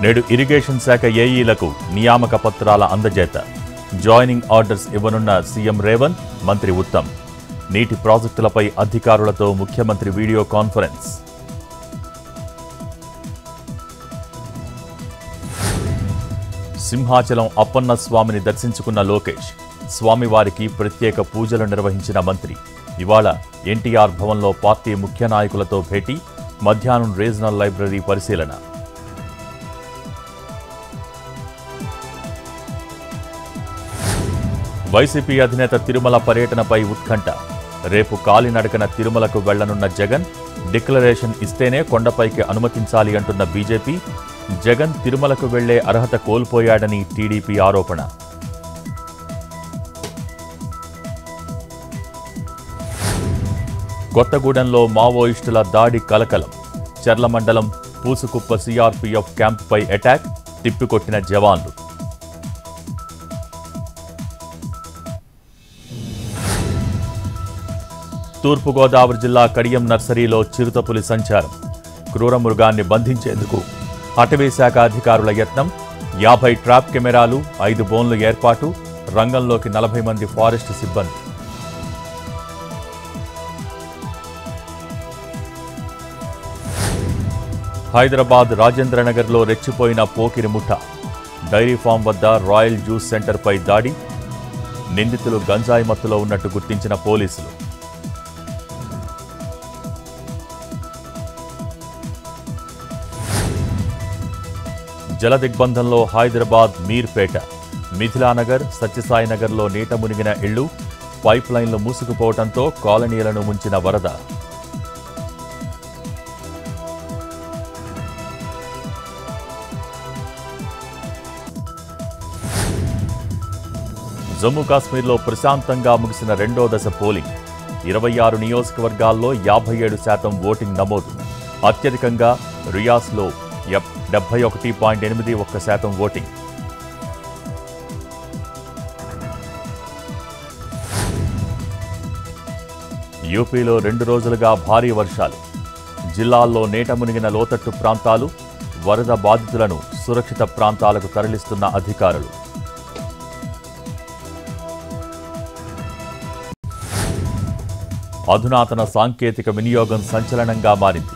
నేడు ఇరిగేషన్ శాఖ ఏఈలకు నియామక పత్రాల అందజేత. జాయినింగ్ ఆర్డర్స్ ఇవ్వనున్న సీఎం రేవంత్, మంత్రి ఉత్తమ్. నీటి ప్రాజెక్టులపై అధికారులతో ముఖ్యమంత్రి వీడియో కాన్ఫరెన్స్. సింహాచలం అప్పన్న స్వామిని దర్శించుకున్న లోకేష్. స్వామివారికి ప్రత్యేక పూజలు నిర్వహించిన మంత్రి. ఇవాళ ఎన్టీఆర్ భవన్లో పార్టీ ముఖ్య నాయకులతో భేటీ. మధ్యాహ్నం రీజనల్ లైబ్రరీ పరిశీలన. వైసీపీ అధినేత తిరుమల పర్యటనపై ఉత్కంఠ. రేపు కాలినడకన తిరుమలకు వెళ్లనున్న జగన్. డిక్లరేషన్ ఇస్తేనే కొండపైకి అనుమతించాలి అంటున్న బీజేపీ. జగన్ తిరుమలకు వెళ్లే అర్హత కోల్పోయాడని టీడీపీ ఆరోపణ. కొత్తగూడెంలో మావోయిస్టుల దాడి కలకలం. చర్ల మండలం పూసుకుప్ప సీఆర్పీఎఫ్ క్యాంపుపై అటాక్. తిప్పికొట్టిన జవాన్లు. తూర్పుగోదావరి జిల్లా కడియం నర్సరీలో చిరుతపులి సంచారం. క్రూర మృగాన్ని బంధించేందుకు అటవీ శాఖ అధికారుల యత్నం. 50 ట్రాప్ కెమెరాలు, 5 బోన్లు ఏర్పాటు. రంగంలోకి 40 మంది ఫారెస్ట్ సిబ్బంది. హైదరాబాద్ రాజేంద్రనగర్లో రెచ్చిపోయిన పోకిరి ముఠా. డైరీ ఫామ్ వద్ద రాయల్ జ్యూస్ సెంటర్పై దాడి. నిందితులు గంజాయి మత్తులో ఉన్నట్టు గుర్తించిన పోలీసులు. జలదిగ్బంధంలో హైదరాబాద్ మీర్పేట. మిథిలానగర్, సత్యసాయినగర్లో నీట మునిగిన ఇళ్లు. పైప్ లైన్లు మూసుకుపోవడంతో కాలనీలను ముంచిన వరద. జమ్మూ కాశ్మీర్లో ప్రశాంతంగా ముగిసిన రెండో దశ పోలింగ్. 26 నియోజకవర్గాల్లో 57% ఓటింగ్ నమోదు. అత్యధికంగా రియాస్లో 71.81% ఓటింగ్. యూపీలో 2 రోజులుగా భారీ వర్షాలు. జిల్లాల్లో నీట మునిగిన లోతట్టు ప్రాంతాలు. వరద బాధితులను సురక్షిత ప్రాంతాలకు తరలిస్తున్న అధికారులు. అధునాతన సాంకేతిక వినియోగం సంచలనంగా మారింది.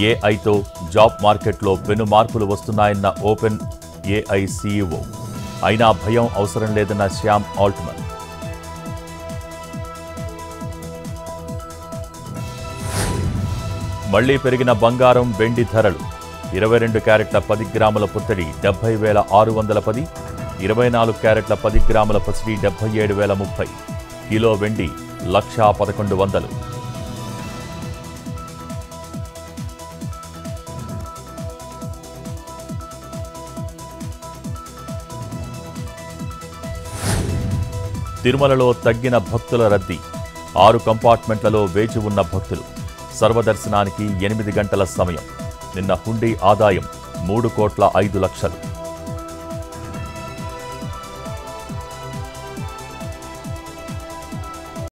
ఏఐతో జాబ్ మార్కెట్లో పెను మార్పులు వస్తున్నాయన్న ఓపెన్ ఏఐ సీఈఓ. అయినా భయం అవసరం లేదన్న శ్యామ్ ఆల్ట్మన్. మళ్లీ పెరిగిన బంగారం, వెండి ధరలు. 22 క్యారెట్ల 10 గ్రాముల పుత్తడి 70,610. 24 క్యారెట్ల 10 గ్రాముల పసిడి 77,030. కిలో వెండి 1,11,100. తిరుమలలో తగ్గిన భక్తుల రద్దీ. 6 కంపార్ట్మెంట్లలో వేచి ఉన్న భక్తులు. సర్వదర్శనానికి 8 గంటల సమయం. నిన్న హుండీ ఆదాయం 3,05,00,000.